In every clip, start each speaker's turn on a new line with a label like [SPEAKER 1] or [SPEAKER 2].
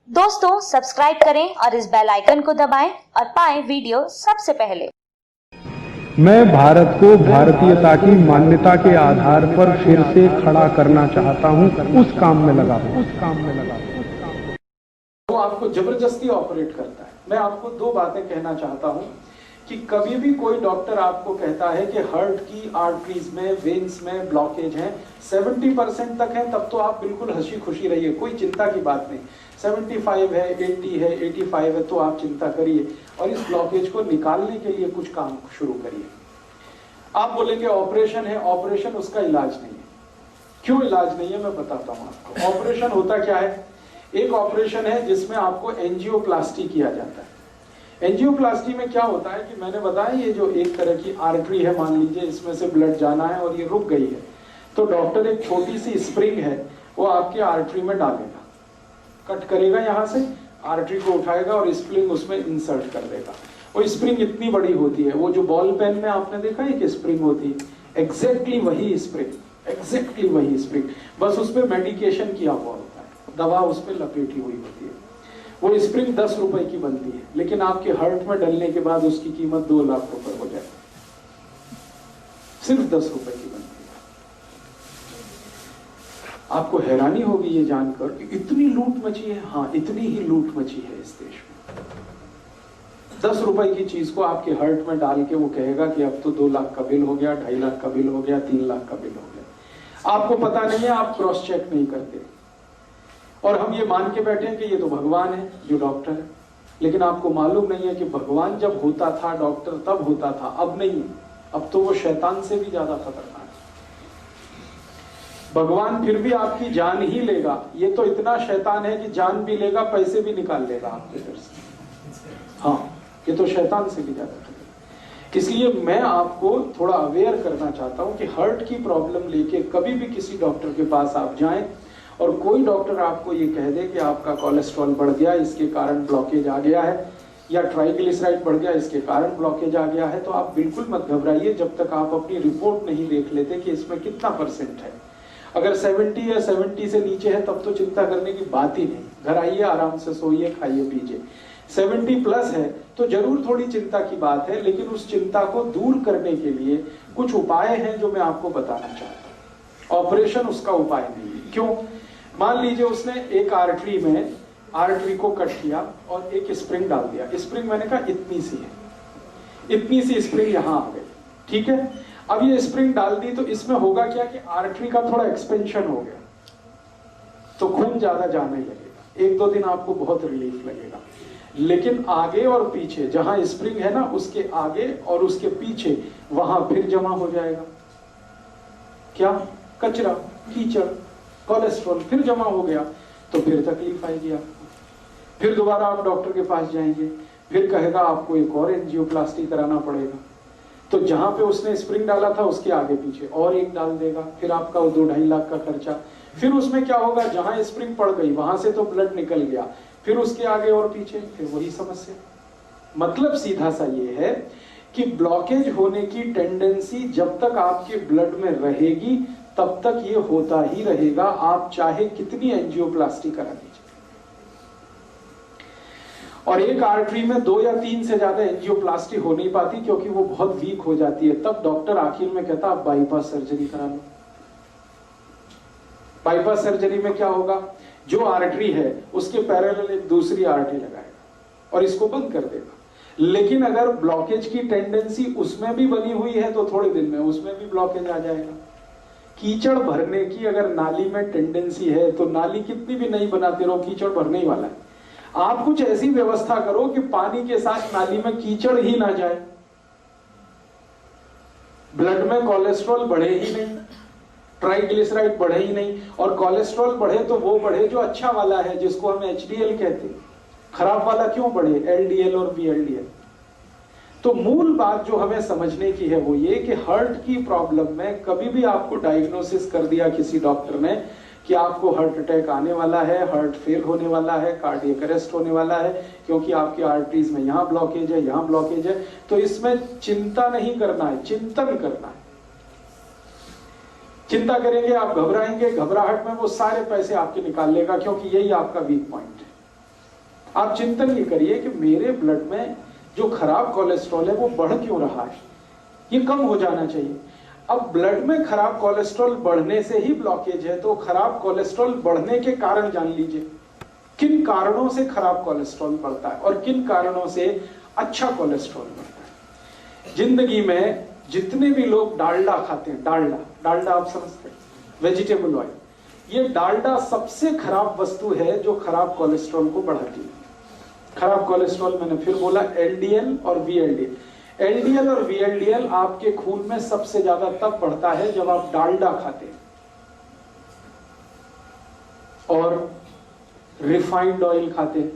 [SPEAKER 1] दोस्तों सब्सक्राइब करें और इस बेल आइकन को दबाएं और पाएं वीडियो सबसे पहले।
[SPEAKER 2] मैं भारत को भारतीयता की मान्यता के आधार पर फिर से खड़ा करना चाहता हूं, उस काम में लगा हूं।
[SPEAKER 3] वो आपको जबरदस्ती ऑपरेट करता है। मैं आपको दो बातें कहना चाहता हूं कि कभी भी कोई डॉक्टर आपको कहता है कि हार्ट की आर्टरीज में, वेन्स में ब्लॉकेज है, 70% तक है, तब तो आप बिल्कुल हंसी खुशी रहिए, कोई चिंता की बात नहीं। 75 है, 80 है, 85 है, तो आप चिंता करिए और इस ब्लॉकेज को निकालने के लिए कुछ काम शुरू करिए। आप बोलेंगे ऑपरेशन है, ऑपरेशन उसका इलाज नहीं है। क्यों इलाज नहीं है मैं बताता हूं आपको। ऑपरेशन होता क्या है? एक ऑपरेशन है जिसमें आपको एंजियोप्लास्टी किया जाता है। एंजियोप्लास्टी में क्या होता है कि मैंने बताया, ये जो एक तरह की आर्टरी है, मान लीजिए इसमें से ब्लड जाना है और ये रुक गई है, तो डॉक्टर एक छोटी सी स्प्रिंग है वो आपके आर्टरी में डालेगा, कट करेगा, यहां से आर्टरी को उठाएगा और स्प्रिंग उसमें इंसर्ट कर देगा। वो स्प्रिंग इतनी बड़ी होती है, वो जो बॉल पेन में आपने देखा है कि स्प्रिंग होती है, एग्जैक्टली वही स्प्रिंग, एग्जैक्टली वही स्प्रिंग, बस उस पर मेडिकेशन किया हुआ होता है, दवा उस पर लपेटी हुई होती है। वो स्प्रिंग 10 रुपए की बनती है, लेकिन आपके हार्ट में डलने के बाद उसकी कीमत 2 लाख रुपए हो जाती है। सिर्फ 10 रुपए की बनती है। आपको हैरानी होगी ये जानकर कि इतनी लूट मची है। हाँ, इतनी ही लूट मची है इस देश में। 10 रुपए की चीज को आपके हार्ट में डाल के वो कहेगा कि अब तो 2 लाख का बिल हो गया, 2.5 लाख का बिल हो गया, 3 लाख का बिल हो गया। आपको पता नहीं है, आप क्रॉस चेक नहीं करते और हम ये मान के बैठे हैं कि ये तो भगवान है जो डॉक्टर है। लेकिन आपको मालूम नहीं है कि भगवान जब होता था डॉक्टर तब होता था, अब नहीं है। अब तो वो शैतान से भी ज्यादा खतरनाक है। भगवान फिर भी आपकी जान ही लेगा, ये तो इतना शैतान है कि जान भी लेगा, पैसे भी निकाल लेगा आपके घर से। हाँ, ये तो शैतान से भी ज्यादा खतरनाक। इसलिए मैं आपको थोड़ा अवेयर करना चाहता हूं कि हार्ट की प्रॉब्लम लेके कभी भी किसी डॉक्टर के पास आप जाएं और कोई डॉक्टर आपको ये कह दे कि आपका कोलेस्ट्रॉल बढ़ गया, इसके कारण ब्लॉकेज आ गया है, या ट्राइग्लिसराइड बढ़ गया, इसके कारण ब्लॉकेज आ गया है, तो आप बिल्कुल मत घबराइए जब तक आप अपनी रिपोर्ट नहीं देख लेते कि इसमें कितना % है। अगर 70 या 70 से नीचे है तब तो चिंता करने की बात ही नहीं। घर आइए, आराम से सोइए, खाइए पीजिए। 70 प्लस है तो जरूर थोड़ी चिंता की बात है, लेकिन उस चिंता को दूर करने के लिए कुछ उपाय हैं जो मैं आपको बताना चाहता हूं। ऑपरेशन उसका उपाय नहीं है। क्यों? मान लीजिए उसने एक आर्टरी को कट किया और एक स्प्रिंग डाल दिया। स्प्रिंग मैंने कहा इतनी सी है, इतनी सी स्प्रिंग यहां आ गई, ठीक है। अब ये स्प्रिंग डाल दी तो इसमें होगा क्या कि आर्टरी का थोड़ा एक्सपेंशन हो गया, तो खून ज्यादा जाने लगेगा। 1-2 दिन आपको बहुत रिलीफ लगेगा, लेकिन आगे और पीछे जहां स्प्रिंग है ना, उसके आगे और उसके पीछे वहां फिर जमा हो जाएगा क्या? कचरा, कीचड़, कोलेस्ट्रॉल फिर जमा हो गया, तो फिर तकलीफ आएगी आपको। फिर दोबारा आप डॉक्टर के पास जाएंगे, फिर कहेगा आपको एक और एंजियोप्लास्टी कराना पड़ेगा। तो जहां पे उसने स्प्रिंग डाला था उसके आगे पीछे और एक डाल देगा, फिर आपका 2-2.5 लाख का खर्चा। फिर उसमें क्या होगा, जहां स्प्रिंग पड़ गई वहां से तो ब्लड निकल गया, फिर उसके आगे और पीछे फिर वही समस्या। मतलब सीधा सा ये है कि ब्लॉकेज होने की टेंडेंसी जब तक आपके ब्लड में रहेगी तब तक ये होता ही रहेगा, आप चाहे कितनी एंजियोप्लास्टी करा दीजिए। और एक आर्टरी में 2 या 3 से ज्यादा एंजियोप्लास्टी हो नहीं पाती क्योंकि वो बहुत वीक हो जाती है। तब डॉक्टर आखिर में कहता आप बाईपास सर्जरी करा लो। बाईपास सर्जरी में क्या होगा, जो आर्टरी है उसके पैरेलल एक दूसरी आर्टरी लगाएगा और इसको बंद कर देगा। लेकिन अगर ब्लॉकेज की टेंडेंसी उसमें भी बनी हुई है तो थोड़े दिन में उसमें भी ब्लॉकेज आ जाएगा। कीचड़ भरने की अगर नाली में टेंडेंसी है तो नाली कितनी भी नहीं बनाते रहो, कीचड़ भरने ही वाला है। आप कुछ ऐसी व्यवस्था करो कि पानी के साथ नाली में कीचड़ ही ना जाए, ब्लड में कोलेस्ट्रॉल बढ़े ही नहीं, ट्राइग्लिसराइड बढ़े ही नहीं। और कोलेस्ट्रॉल बढ़े तो वो बढ़े जो अच्छा वाला है, जिसको हम HDL कहते हैं। खराब वाला क्यों बढ़े? LDL और VLDL। तो मूल बात जो हमें समझने की है वो ये कि हार्ट की प्रॉब्लम में कभी भी आपको डायग्नोसिस कर दिया किसी डॉक्टर ने कि आपको हार्ट अटैक आने वाला है, हार्ट फेल होने वाला है, कार्डियक अरेस्ट होने वाला है क्योंकि आपकी आर्टरीज में यहां ब्लॉकेज है, यहां ब्लॉकेज है, तो इसमें चिंता नहीं करना है, चिंतन करना है। चिंता करेंगे आप, घबराएंगे, घबराहट में वो सारे पैसे आपके निकाल लेगा, क्योंकि यही आपका वीक पॉइंट है। आप चिंतन ये करिए कि मेरे ब्लड में जो खराब कोलेस्ट्रॉल है वो बढ़ क्यों रहा है, ये कम हो जाना चाहिए। अब ब्लड में खराब कोलेस्ट्रॉल बढ़ने से ही ब्लॉकेज है, तो खराब कोलेस्ट्रॉल बढ़ने के कारण जान लीजिए, किन कारणों से खराब कोलेस्ट्रॉल बढ़ता है और किन कारणों से अच्छा कोलेस्ट्रॉल बढ़ता है। जिंदगी में जितने भी लोग डालडा खाते हैं, डालडा आप समझते हैं, वेजिटेबल ऑयल, ये डालडा सबसे खराब वस्तु है जो खराब कोलेस्ट्रॉल को बढ़ाती है। खराब कोलेस्ट्रॉल मैंने फिर बोला एलडीएल और वीएलडीएल। एलडीएल और वीएलडीएल आपके खून में सबसे ज्यादा तब बढ़ता है जब आप डालडा खाते हैं और रिफाइंड ऑयल खाते हैं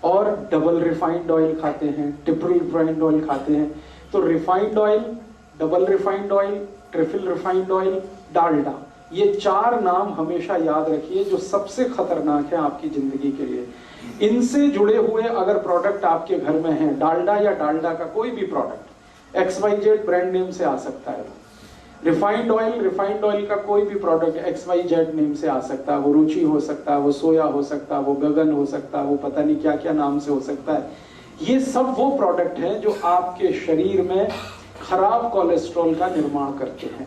[SPEAKER 3] और डबल रिफाइंड ऑयल खाते हैं, ट्रिपल रिफाइंड ऑयल खाते हैं। तो refined oil, double refined oil, triple refined oil, Dalda, ये 4 नाम हमेशा याद रखिए जो सबसे खतरनाक है आपकी जिंदगी के लिए। इनसे जुड़े हुए अगर प्रोडक्ट आपके घर में हैं, डालडा या डालडा का कोई भी प्रोडक्ट, XYZ ब्रांड नेम से आ सकता है। रिफाइंड ऑयल का कोई भी प्रोडक्ट XYZ नेम से आ सकता है, वो रुचि हो सकता है, वो सोया हो सकता है, वो गगन हो सकता है, वो पता नहीं क्या क्या नाम से हो सकता है। ये सब वो प्रोडक्ट हैं जो आपके शरीर में खराब कोलेस्ट्रॉल का निर्माण करते हैं।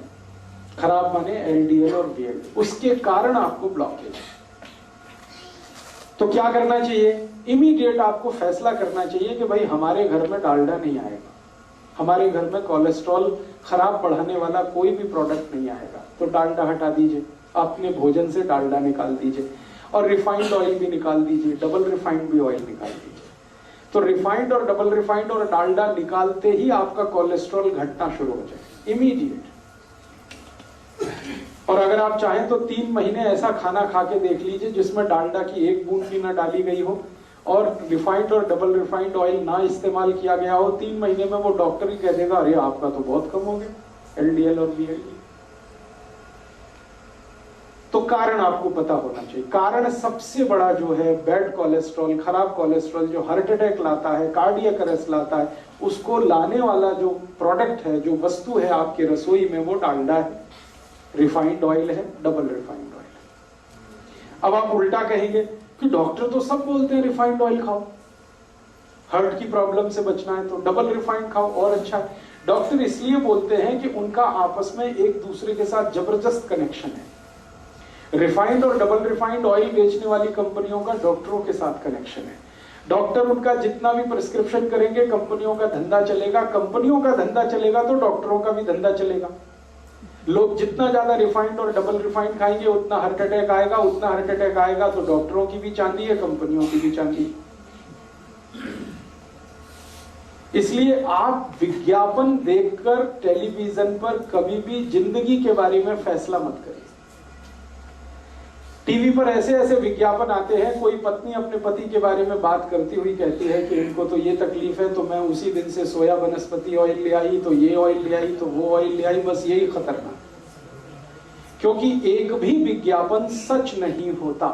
[SPEAKER 3] खराब माने LDL और VLDL, उसके कारण आपको ब्लॉकेज। तो क्या करना चाहिए? इमीडिएट आपको फैसला करना चाहिए कि भाई हमारे घर में डालडा नहीं आएगा, हमारे घर में कोलेस्ट्रॉल खराब बढ़ाने वाला कोई भी प्रोडक्ट नहीं आएगा। तो डालडा हटा दीजिए, अपने भोजन से डालडा निकाल दीजिए और रिफाइंड ऑयल भी निकाल दीजिए, डबल रिफाइंड भी ऑयल निकाल दीजिए। तो रिफाइंड और डबल रिफाइंड और डालडा निकालते ही आपका कोलेस्ट्रॉल घटना शुरू हो जाए इमीडिएट। और अगर आप चाहें तो 3 महीने ऐसा खाना खा के देख लीजिए जिसमें डालडा की 1 बूंद भी ना डाली गई हो और रिफाइंड और डबल रिफाइंड ऑयल ना इस्तेमाल किया गया हो। 3 महीने में वो डॉक्टर ही कह देगा अरे आपका तो बहुत कम हो गया LDL और VLDL। तो कारण आपको पता होना चाहिए। कारण सबसे बड़ा जो है बैड कोलेस्ट्रॉल, खराब कोलेस्ट्रॉल जो हार्ट अटैक लाता है, कार्डियक अरेस्ट लाता है, उसको लाने वाला जो प्रोडक्ट है, जो वस्तु है आपके रसोई में, वो डालडा है, रिफाइंड ऑयल है, डबल रिफाइंड ऑयल है। अब आप उल्टा कहेंगे कि डॉक्टर तो सब बोलते हैं रिफाइंड ऑयल खाओ, हार्ट की प्रॉब्लम से बचना है तो डबल रिफाइंड खाओ और अच्छा है। डॉक्टर इसलिए बोलते हैं कि उनका आपस में एक दूसरे के साथ जबरदस्त कनेक्शन है। रिफाइंड और डबल रिफाइंड ऑयल बेचने वाली कंपनियों का डॉक्टरों के साथ कनेक्शन है। डॉक्टर उनका जितना भी प्रिस्क्रिप्शन करेंगे, कंपनियों का धंधा चलेगा, कंपनियों का धंधा चलेगा तो डॉक्टरों का भी धंधा चलेगा। लोग जितना ज्यादा रिफाइंड और डबल रिफाइंड खाएंगे उतना हार्ट अटैक आएगा, उतना हार्ट अटैक आएगा तो डॉक्टरों की भी चांदी है, कंपनियों की भी चांदी है। इसलिए आप विज्ञापन देखकर टेलीविजन पर कभी भी जिंदगी के बारे में फैसला मत करिए। टीवी पर ऐसे ऐसे विज्ञापन आते हैं, कोई पत्नी अपने पति के बारे में बात करती हुई कहती है कि इनको तो ये तकलीफ है तो मैं उसी दिन से सोया वनस्पति ऑयल ले आई, तो ये ऑयल ले आई, तो वो ऑयल ले आई। बस यही खतरनाक, क्योंकि एक भी विज्ञापन सच नहीं होता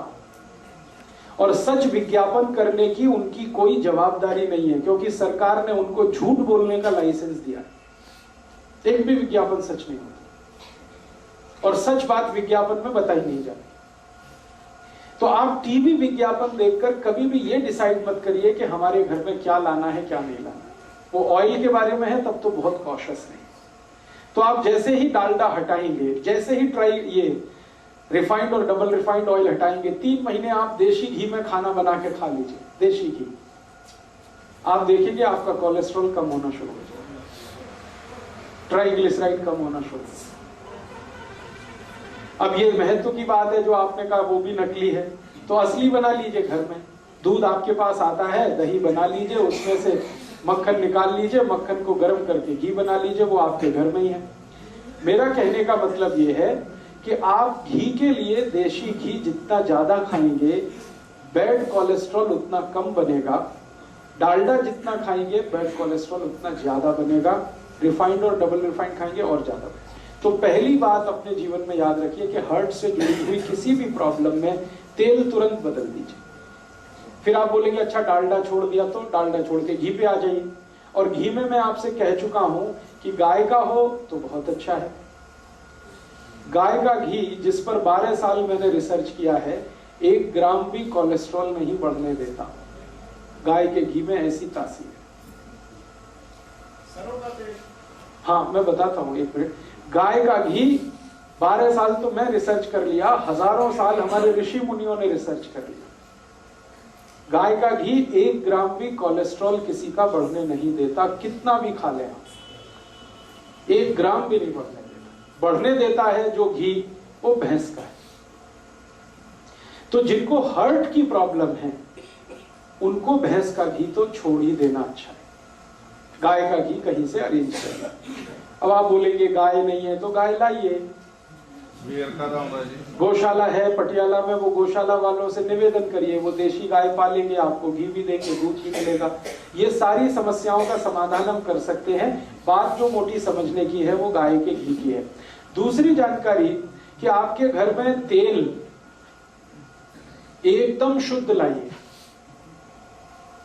[SPEAKER 3] और सच विज्ञापन करने की उनकी कोई जवाबदारी नहीं है, क्योंकि सरकार ने उनको झूठ बोलने का लाइसेंस दिया। एक भी विज्ञापन सच नहीं होता और सच बात विज्ञापन में बताई नहीं जाती। तो आप टीवी विज्ञापन देखकर कभी भी ये डिसाइड मत करिए कि हमारे घर में क्या लाना है क्या नहीं लाना। वो ऑयल के बारे में है तब तो बहुत कॉशियस नहीं। तो आप जैसे ही डालडा हटाएंगे, जैसे ही ये रिफाइंड और डबल रिफाइंड ऑयल हटाएंगे, 3 महीने आप देशी घी में खाना बना के खा लीजिए, देशी घी, आप देखेंगे आपका कोलेस्ट्रॉल कम होना शुरू हो जाएगा, ट्राइग्लिसराइड कम होना शुरू हो जाएगा। अब ये महत्व की बात है जो आपने कहा वो भी नकली है, तो असली बना लीजिए घर में। दूध आपके पास आता है, दही बना लीजिए, उसमें से मक्खन निकाल लीजिए, मक्खन को गर्म करके घी बना लीजिए, वो आपके घर में ही है। मेरा कहने का मतलब ये है कि आप घी के लिए देशी घी जितना ज्यादा खाएंगे बैड कोलेस्ट्रॉल उतना कम बनेगा, डालडा जितना खाएंगे बैड कोलेस्ट्रॉल उतना ज्यादा बनेगा, रिफाइंड और डबल रिफाइंड खाएंगे और ज्यादा बनेगा। तो पहली बात अपने जीवन में याद रखिए कि हार्ट से जुड़ी हुई किसी भी प्रॉब्लम में तेल तुरंत बदल दीजिए। फिर आप बोलेंगे अच्छा डालडा छोड़ दिया, तो डालडा छोड़ के घी पे आ जाइए। और घी में मैं आपसे कह चुका हूं कि गाय का हो तो बहुत अच्छा है। गाय का घी जिस पर 12 साल मैंने रिसर्च किया है, 1 ग्राम भी कोलेस्ट्रॉल नहीं बढ़ने देता। गाय के घी में ऐसी तासीर है। हाँ मैं बताता हूँ, 1 मिनट। गाय का घी 12 साल तो मैं रिसर्च कर लिया, हजारों साल हमारे ऋषि मुनियों ने रिसर्च कर लिया। गाय का घी 1 ग्राम भी कोलेस्ट्रॉल किसी का बढ़ने नहीं देता, कितना भी खा ले आप, 1 ग्राम भी नहीं बढ़ने देता। बढ़ने देता है जो घी, वो भैंस का है। तो जिनको हार्ट की प्रॉब्लम है उनको भैंस का घी तो छोड़ ही देना अच्छा है, गाय का घी कहीं से अरेंज करना। अब आप बोलेंगे गाय नहीं है तो गाय लाइए, गौशाला है पटियाला में, वो गौशाला वालों से निवेदन करिए, वो देशी गाय पालेंगे, आपको घी भी देंगे, दूध भी मिलेगा। ये सारी समस्याओं का समाधान हम कर सकते हैं। बात जो मोटी समझने की है वो गाय के घी की है। दूसरी जानकारी कि आपके घर में तेल एकदम शुद्ध लाइए।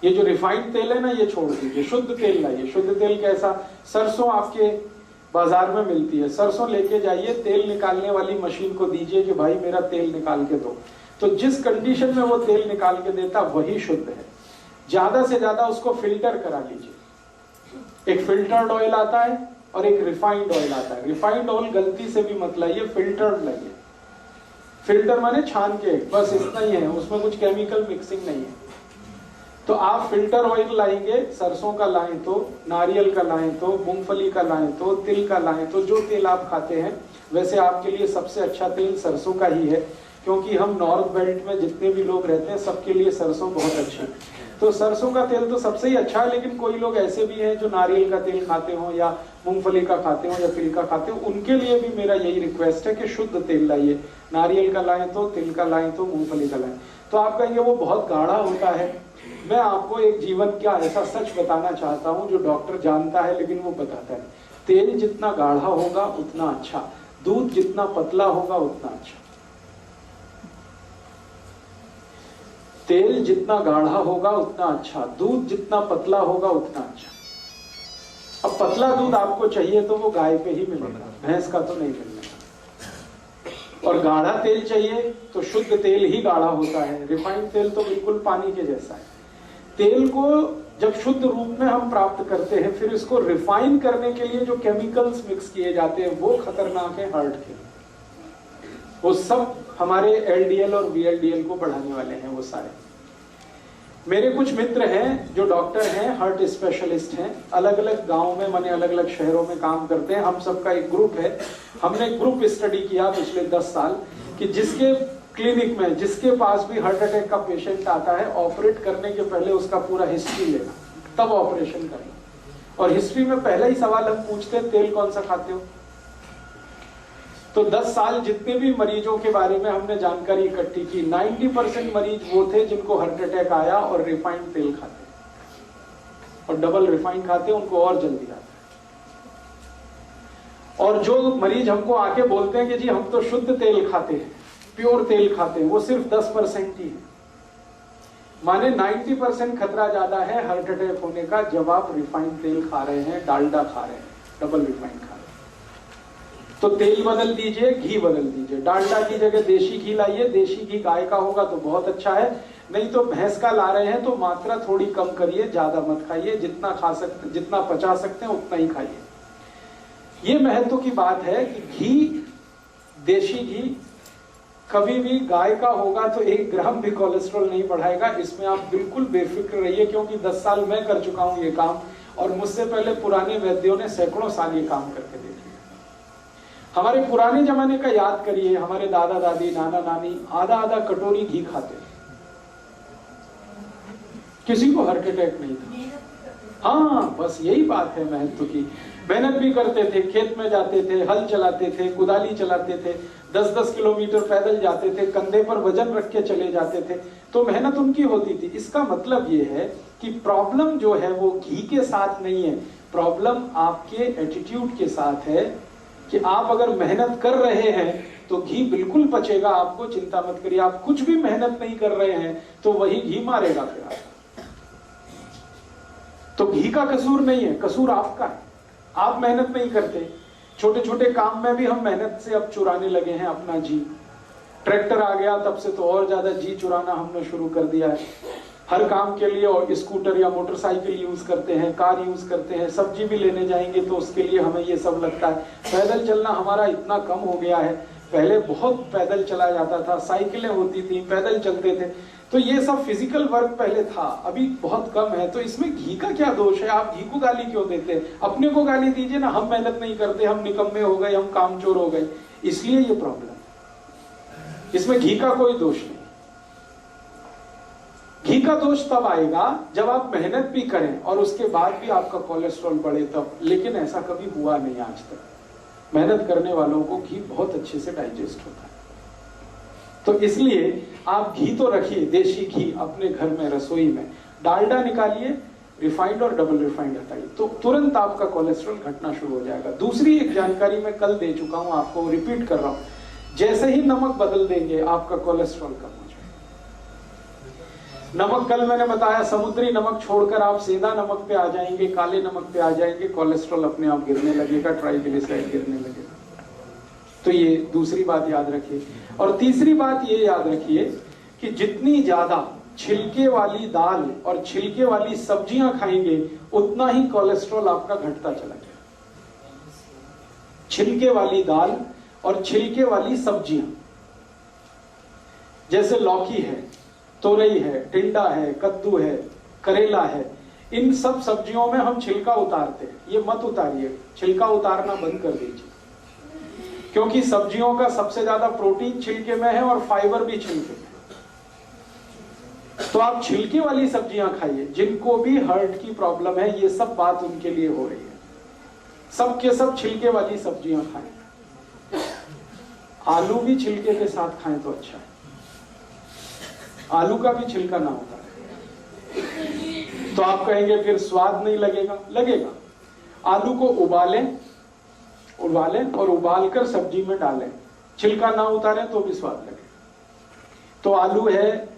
[SPEAKER 3] ये जो रिफाइंड तेल है ना, ये छोड़ दीजिए, शुद्ध तेल लाइए। शुद्ध तेल कैसा? सरसों आपके बाजार में मिलती है, सरसों लेके जाइए, तेल निकालने वाली मशीन को दीजिए कि भाई मेरा तेल निकाल के दो। तो जिस कंडीशन में वो तेल निकाल के देता वही शुद्ध है। ज्यादा से ज्यादा उसको फिल्टर करा लीजिए। एक फिल्टर्ड ऑयल आता है और एक रिफाइंड ऑयल आता है। रिफाइंड ऑयल गलती से भी मत लाइए, फिल्टर्ड लाइए। फिल्टर माने छान के, बस इतना ही है, उसमें कुछ केमिकल मिक्सिंग नहीं है। तो आप फिल्टर ऑयल लाएंगे, सरसों का लाएं तो, नारियल का लाएं तो, मूंगफली का लाएं तो, तिल का लाएं तो, जो तेल आप खाते हैं। वैसे आपके लिए सबसे अच्छा तेल सरसों का ही है, क्योंकि हम नॉर्थ बेल्ट में जितने भी लोग रहते हैं सबके लिए सरसों बहुत अच्छी है। तो सरसों का तेल तो सबसे ही अच्छा है, लेकिन कोई लोग ऐसे भी हैं जो नारियल का तेल खाते हो या मूंगफली का खाते हो या तिल का खाते हो, उनके लिए भी मेरा यही रिक्वेस्ट है कि शुद्ध तेल लाइए। नारियल का लाएं तो, तिल का लाएं तो, मूंगफली का लाएं। तो आप कहेंगे वो बहुत गाढ़ा होता है। मैं आपको एक जीवन का ऐसा सच बताना चाहता हूं जो डॉक्टर जानता है लेकिन वो बताता है। तेल जितना गाढ़ा होगा उतना अच्छा, दूध जितना पतला होगा उतना अच्छा। तेल जितना गाढ़ा होगा उतना अच्छा, दूध जितना पतला होगा उतना अच्छा। अब पतला दूध आपको चाहिए तो वो गाय पे ही मिलेगा, भैंस का तो नहीं मिलेगा। और गाढ़ा तेल चाहिए तो शुद्ध तेल ही गाढ़ा होता है, रिफाइंड तेल तो बिल्कुल पानी के जैसा है। तेल को जब शुद्ध रूप में हम प्राप्त करते हैं, फिर इसको रिफाइन करने के लिए जो केमिकल्स मिक्स किए जाते हैं वो खतरनाक है हार्ट के। वो सब हमारे एलडीएल और वीएलडीएल को बढ़ाने वाले हैं वो सारे। मेरे कुछ मित्र हैं जो डॉक्टर हैं, हार्ट स्पेशलिस्ट हैं, अलग अलग गांव में, माने अलग अलग शहरों में काम करते हैं। हम सबका एक ग्रुप है। हमने ग्रुप स्टडी किया पिछले 10 साल कि जिसके क्लिनिक में, जिसके पास भी हार्ट अटैक का पेशेंट आता है, ऑपरेट करने के पहले उसका पूरा हिस्ट्री लेना, तब ऑपरेशन करना। और हिस्ट्री में पहला ही सवाल हम पूछते हैं, तेल कौन सा खाते हो? तो 10 साल जितने भी मरीजों के बारे में हमने जानकारी इकट्ठी की, 90% मरीज वो थे जिनको हार्ट अटैक आया और रिफाइंड तेल खाते, और डबल रिफाइंड खाते, उनको और जल्दी आता है। और जो मरीज हमको आके बोलते हैं कि जी हम तो शुद्ध तेल खाते हैं, प्योर तेल खाते हैं, वो सिर्फ 10% ही है। माने 90% खतरा ज्यादा है हार्ट अटैक होने का जब आप रिफाइंड तेल खा रहे हैं, डालडा खा रहे हैं, डबल रिफाइंड खा रहे हैं। तो तेल बदल दीजिए, घी बदल दीजिए। डालडा की जगह देशी घी लाइए। देशी घी गाय का होगा तो बहुत अच्छा है, नहीं तो भैंस का ला रहे हैं तो मात्रा थोड़ी कम करिए, ज्यादा मत खाइए। जितना खा सकते, जितना पचा सकते हैं उतना ही खाइए। ये महत्व की बात है कि घी, देशी घी कभी भी गाय का होगा तो 1 ग्राम भी कोलेस्ट्रॉल नहीं बढ़ाएगा। इसमें आप बिल्कुल बेफिक्र रहिए, क्योंकि 10 साल मैं कर चुका हूं ये काम, और मुझसे पहले पुराने वैद्यों ने सैकड़ों साल ये काम करके देख लिया। हमारे पुराने जमाने का याद करिए, हमारे दादा दादी, नाना नानी आधा आधा कटोरी घी खाते, किसी को हार्ट अटैक नहीं था। हाँ, बस यही बात है महत्व की। मेहनत भी करते थे, खेत में जाते थे, हल चलाते थे, कुदाली चलाते थे, 10-10 किलोमीटर पैदल जाते थे, कंधे पर वजन रख के चले जाते थे, तो मेहनत उनकी होती थी। इसका मतलब ये है कि प्रॉब्लम जो है वो घी के साथ नहीं है, प्रॉब्लम आपके एटीट्यूड के साथ है कि आप अगर मेहनत कर रहे हैं तो घी बिल्कुल पचेगा, आपको चिंता मत करिए। आप कुछ भी मेहनत नहीं कर रहे हैं तो वही घी मारेगा फिर आपको। तो घी का कसूर नहीं है, कसूर आपका है। आप मेहनत नहीं करते। छोटे छोटे काम में भी हम मेहनत से अब चुराने लगे हैं अपना जी। ट्रैक्टर आ गया तब से तो और ज्यादा जी चुराना हमने शुरू कर दिया है। हर काम के लिए और स्कूटर या मोटरसाइकिल यूज करते हैं, कार यूज करते हैं, सब्जी भी लेने जाएंगे तो उसके लिए हमें ये सब लगता है। पैदल चलना हमारा इतना कम हो गया है, पहले बहुत पैदल चला जाता था, साइकिलें होती थी, पैदल चलते थे, तो ये सब फिजिकल वर्क पहले था, अभी बहुत कम है। तो इसमें घी का क्या दोष है? आप घी को गाली क्यों देते हैं? अपने को गाली दीजिए ना, हम मेहनत नहीं करते, हम निकम्मे हो गए, हम कामचोर हो गए, इसलिए ये प्रॉब्लम। इसमें घी का कोई दोष नहीं। घी का दोष तब आएगा जब आप मेहनत भी करें और उसके बाद भी आपका कोलेस्ट्रॉल बढ़े तब, लेकिन ऐसा कभी हुआ नहीं आज तक। मेहनत करने वालों को घी बहुत अच्छे से डाइजेस्ट होता है। तो इसलिए आप घी तो रखिए, देशी घी अपने घर में, रसोई में। डालडा निकालिए, रिफाइंड और डबल रिफाइंड हटाइए, तो तुरंत आपका कोलेस्ट्रॉल घटना शुरू हो जाएगा। दूसरी एक जानकारी मैं कल दे चुका हूं, आपको रिपीट कर रहा हूं, जैसे ही नमक बदल देंगे आपका कोलेस्ट्रॉल कम हो जाएगा। नमक कल मैंने बताया, समुद्री नमक छोड़कर आप सीधा नमक पे आ जाएंगे, काले नमक पे आ जाएंगे, कोलेस्ट्रॉल अपने आप गिरने लगेगा, ट्राइग्लिसराइड गिरने लगेगा। तो ये दूसरी बात याद रखिए। और तीसरी बात ये याद रखिए कि जितनी ज्यादा छिलके वाली दाल और छिलके वाली सब्जियां खाएंगे उतना ही कोलेस्ट्रॉल आपका घटता चला जाएगा। छिलके वाली दाल और छिलके वाली सब्जियां, जैसे लौकी है, तोरई है, टिंडा है, कद्दू है, करेला है, इन सब सब्जियों में हम छिलका उतारते हैं। ये मत उतारिए, छिलका उतारना बंद कर दीजिए, क्योंकि सब्जियों का सबसे ज्यादा प्रोटीन छिलके में है और फाइबर भी छिलके में। तो आप छिलके वाली सब्जियां खाइए। जिनको भी हार्ट की प्रॉब्लम है, ये सब बात उनके लिए हो रही है, सब के सब छिलके वाली सब्जियां खाएं। आलू भी छिलके के साथ खाएं तो अच्छा है, आलू का भी छिलका ना होता है। तो आप कहेंगे फिर स्वाद नहीं लगेगा, लगेगा। आलू को उबालें और उबालकर सब्जी में डालें, छिलका ना उतारें तो भी स्वाद लगे। तो आलू है,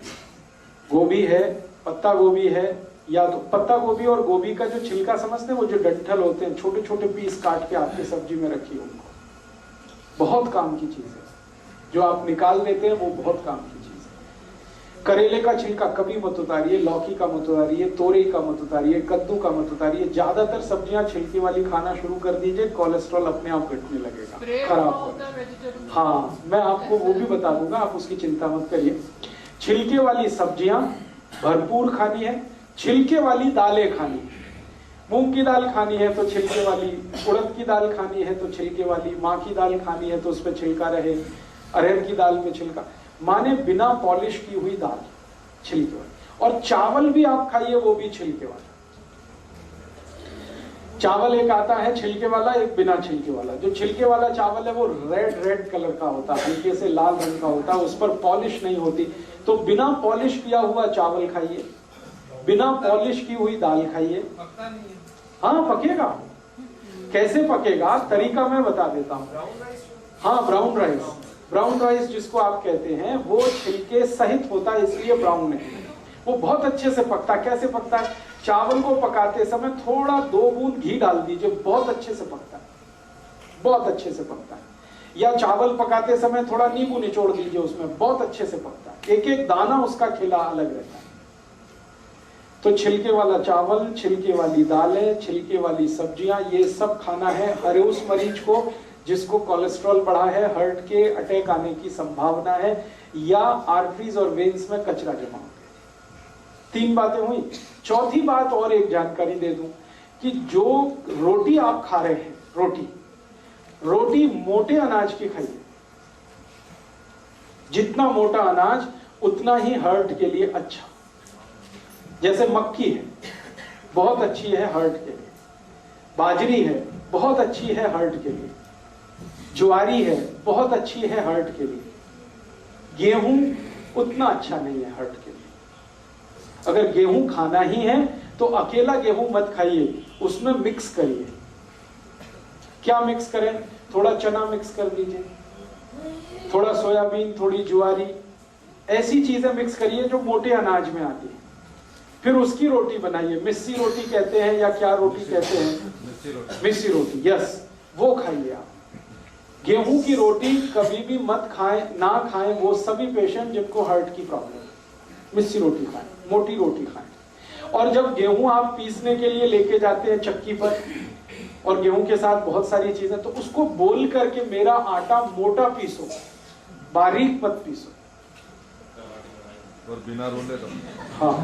[SPEAKER 3] गोभी है, पत्ता गोभी है, या तो पत्ता गोभी और गोभी का जो छिलका समझते हैं, वो जो डंठल होते हैं, छोटे छोटे पीस काट के आपके सब्जी में रखिए, उनको बहुत काम की चीज है। जो आप निकाल देते हैं वो बहुत काम की चीज है। करेले का छिलका कभी मत उतारिए, लौकी का मत उतारिए, तोरई का मत उतारिए, कद्दू का मत उतारिए। ज्यादातर सब्जियां छिलके वाली खाना शुरू कर दीजिए, कोलेस्ट्रॉल अपने आप घटने लगेगा, खराब होगा। हाँ, मैं आपको वो भी बता दूंगा, आप उसकी चिंता मत करिए। छिलके वाली सब्जियां भरपूर खानी है, छिलके वाली दालें खानी है। मूंग की दाल खानी है तो छिलके वाली, उड़द की दाल खानी है तो छिलके वाली, माँ की दाल खानी है तो उस पर छिलका रहे, अरहर की दाल में छिलका, माने बिना पॉलिश की हुई दाल छिलके वाली। और चावल भी आप खाइए, वो भी छिलके वाला। चावल एक आता है छिलके वाला, एक बिना छिलके वाला। जो छिलके वाला चावल है वो रेड कलर का होता है, हल्के से लाल रंग का होता है, उस पर पॉलिश नहीं होती। तो बिना पॉलिश किया हुआ चावल खाइए, बिना पॉलिश की हुई दाल खाइए। हाँ, पकेगा। कैसे पकेगा, तरीका मैं बता देता हूँ। हाँ, ब्राउन राइस जिसको आप कहते हैं, वो छिलके सहित होता है, इसलिए ब्राउन है। वो बहुत अच्छे से पकता है। कैसे पकता है? चावल को पकाते समय थोड़ा 2 बूंद घी डाल दीजिए, बहुत अच्छे से पकता है, बहुत अच्छे से पकता है। या चावल पकाते समय थोड़ा नींबू निचोड़ दीजिए उसमें, बहुत अच्छे से पकता है। एक एक दाना उसका खिला अलग रहता है। तो छिलके वाला चावल, छिलके वाली दालें, छिलके वाली सब्जियां, ये सब खाना है हर उस मरीज को जिसको कोलेस्ट्रॉल बढ़ा है, हार्ट के अटैक आने की संभावना है, या आर्टरीज और वेन्स में कचरा जमा हो गया। 3 बातें हुई। चौथी बात और एक जानकारी दे दूं कि जो रोटी आप खा रहे हैं, रोटी मोटे अनाज की खाइए। जितना मोटा अनाज उतना ही हार्ट के लिए अच्छा। जैसे मक्की है, बहुत अच्छी है हार्ट के लिए। बाजरी है, बहुत अच्छी है हार्ट के लिए। ज्वारी है, बहुत अच्छी है हार्ट के लिए। गेहूं उतना अच्छा नहीं है हार्ट के लिए। अगर गेहूं खाना ही है तो अकेला गेहूं मत खाइए, उसमें मिक्स करिए। क्या मिक्स करें? थोड़ा चना मिक्स कर दीजिए, थोड़ा सोयाबीन, थोड़ी ज्वारी, ऐसी चीजें मिक्स करिए जो मोटे अनाज में आती है। फिर उसकी रोटी बनाइए, मिस्सी रोटी कहते हैं या क्या रोटी कहते हैं, मिस्सी रोटी, यस, वो खाइए आप। गेहूं की रोटी कभी भी मत खाएं, ना खाएं वो सभी पेशेंट जिनको हार्ट की प्रॉब्लम है। मिस्सी रोटी खाएं, मोटी रोटी खाएं। और जब गेहूं आप पीसने के लिए लेके जाते हैं चक्की पर, और गेहूं के साथ बहुत सारी चीजें, तो उसको बोल करके मेरा आटा मोटा पीसो, बारीक मत पीसो।
[SPEAKER 4] और बिना रोले तो
[SPEAKER 3] हाँ,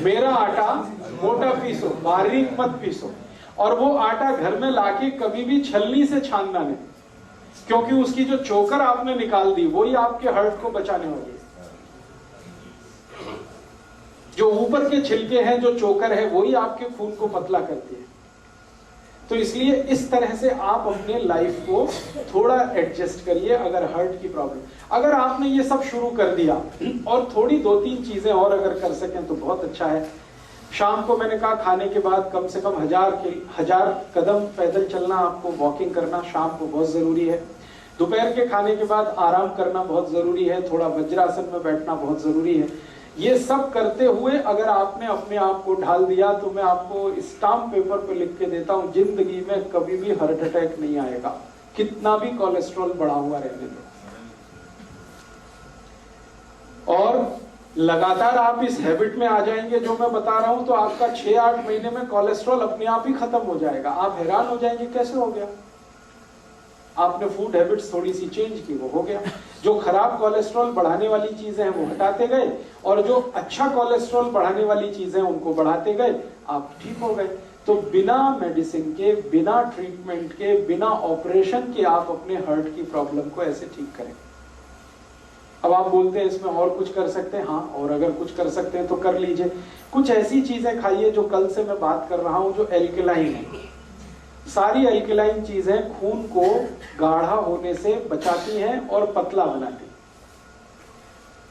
[SPEAKER 3] मेरा आटा मोटा पीसो, बारीक मत पीसो। और वो आटा घर में लाके कभी भी छलनी से छानना नहीं, क्योंकि उसकी जो चोकर आपने निकाल दी वही आपके हार्ट को बचाने वाली है। जो ऊपर के छिलके हैं, जो चोकर है, वही आपके खून को पतला करती है। तो इसलिए इस तरह से आप अपने लाइफ को थोड़ा एडजस्ट करिए। अगर हार्ट की प्रॉब्लम, अगर आपने ये सब शुरू कर दिया और थोड़ी 2-3 चीजें और अगर कर सकें तो बहुत अच्छा है। शाम को मैंने कहा खाने के बाद कम से कम 1000 कदम पैदल चलना, आपको वॉकिंग करना शाम को बहुत जरूरी है। दोपहर के खाने के बाद आराम करना बहुत जरूरी है, थोड़ा वज्रासन में बैठना बहुत जरूरी है। ये सब करते हुए अगर आपने अपने आप को ढाल दिया तो मैं आपको स्टाम्प पेपर पे लिख के देता हूं, जिंदगी में कभी भी हार्ट अटैक नहीं आएगा, कितना भी कोलेस्ट्रॉल बढ़ा हुआ रहने दो। और लगातार आप इस हैबिट में आ जाएंगे जो मैं बता रहा हूं, तो आपका 6-8 महीने में कोलेस्ट्रॉल अपने आप ही खत्म हो जाएगा। आप हैरान हो जाएंगे कैसे हो गया। आपने फूड हैबिट्स थोड़ी सी चेंज की, वो हो गया। जो खराब कोलेस्ट्रॉल बढ़ाने वाली चीजें हैं वो हटाते गए, और जो अच्छा कोलेस्ट्रॉल बढ़ाने वाली चीजें हैं उनको बढ़ाते गए, आप ठीक हो गए। तो बिना मेडिसिन के, बिना ट्रीटमेंट के, बिना ऑपरेशन के आप अपने हार्ट की प्रॉब्लम को ऐसे ठीक करें। अब आप बोलते हैं इसमें और कुछ कर सकते हैं, हाँ, और अगर कुछ कर सकते हैं तो कर लीजिए। कुछ ऐसी चीजें खाइए जो कल से मैं बात कर रहा हूं, जो एल्कलाइन है। सारी एल्कलाइन चीजें खून को गाढ़ा होने से बचाती हैं और पतला बनाती हैं।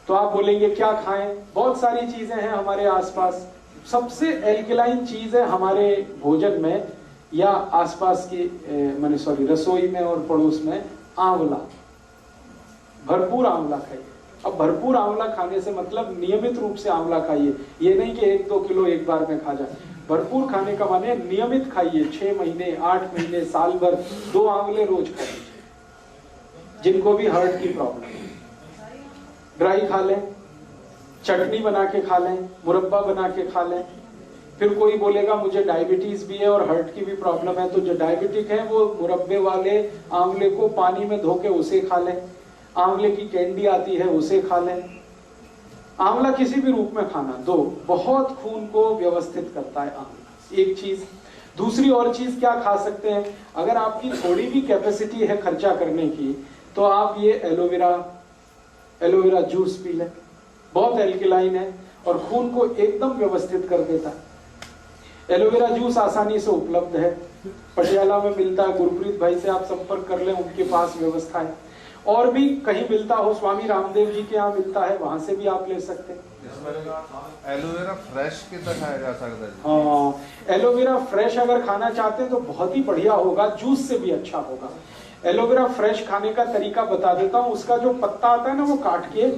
[SPEAKER 3] तो आप बोलेंगे क्या खाएं, बहुत सारी चीजें हैं हमारे आसपास। सबसे एल्कलाइन चीज है हमारे भोजन में या आसपास की रसोई में और पड़ोस में, आंवला। भरपूर आंवला खाइए। अब भरपूर आंवला खाने से मतलब नियमित रूप से आंवला खाइए, ये नहीं कि 1-2 किलो एक बार में खा जाए। भरपूर खाने का माने नियमित खाइए, 6 महीने, 8 महीने, साल भर 2 आंवले रोज खा लीजिए। जिनको भी हार्ट की प्रॉब्लम है, ड्राई खा लें, चटनी बना के खा लें, मुरब्बा बना के खा लें। फिर कोई बोलेगा मुझे डायबिटीज भी है और हार्ट की भी प्रॉब्लम है, तो जो डायबिटिक है वो मुरब्बे वाले आंवले को पानी में धो के उसे खा लें। आंवले की कैंडी आती है उसे खा लें। आंवला किसी भी रूप में खाना, बहुत खून को व्यवस्थित करता है आंवला, एक चीज। दूसरी और चीज क्या खा सकते हैं, अगर आपकी थोड़ी भी कैपेसिटी है खर्चा करने की, तो आप ये एलोवेरा जूस पी लें। बहुत एल्कलाइन है और खून को एकदम व्यवस्थित कर देता है। एलोवेरा जूस आसानी से उपलब्ध है, पटियाला में मिलता है। गुरप्रीत भाई से आप संपर्क कर लें, उनके पास व्यवस्था है। और भी कहीं मिलता हो, स्वामी रामदेव जी के यहाँ मिलता है, वहां से भी आप ले सकते हैं।
[SPEAKER 4] एलोवेरा फ्रेश कितना खाया जा सकता है?
[SPEAKER 3] हाँ, एलोवेरा फ्रेश अगर खाना चाहते हैं तो बहुत ही बढ़िया होगा, जूस से भी अच्छा होगा। एलोवेरा फ्रेश खाने का तरीका बता देता हूँ। उसका जो पत्ता आता है ना, वो काट के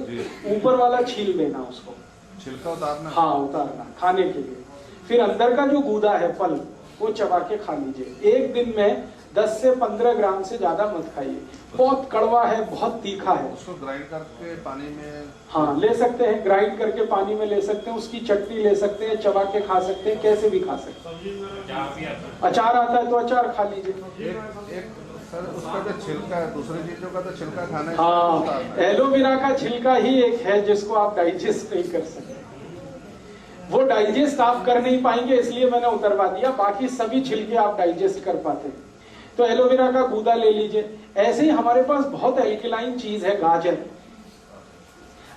[SPEAKER 3] ऊपर वाला छील देना, उसको
[SPEAKER 4] छिलका उतारना।
[SPEAKER 3] हाँ, उतारना खाने के लिए। फिर अंदर का जो गूदा है, फल, वो चबा के खा लीजिए। एक दिन में 10 से 15 ग्राम से ज्यादा मत खाइए। बहुत कड़वा है, बहुत तीखा है।
[SPEAKER 4] उसको ग्राइंड करके पानी में,
[SPEAKER 3] हाँ, ले सकते हैं, ग्राइंड करके पानी में ले सकते हैं। उसकी चटनी ले सकते हैं, चबा के खा सकते हैं, कैसे भी खा सकते हैं। अचार आता है तो अचार खा लीजिए।
[SPEAKER 4] एक सर, उसका जो छिलका है, दूसरी चीजों का तो छिलका खाना है।
[SPEAKER 3] हाँ, एलोवेरा का छिलका ही एक है जिसको आप डाइजेस्ट नहीं कर सकते। वो डाइजेस्ट आप कर नहीं पाएंगे, इसलिए मैंने उतरवा दिया। बाकी सभी छिलके आप डाइजेस्ट कर पाते हैं। तो एलोवेरा का गूदा ले लीजिए। ऐसे ही हमारे पास बहुत एल्कलाइन चीज है, गाजर।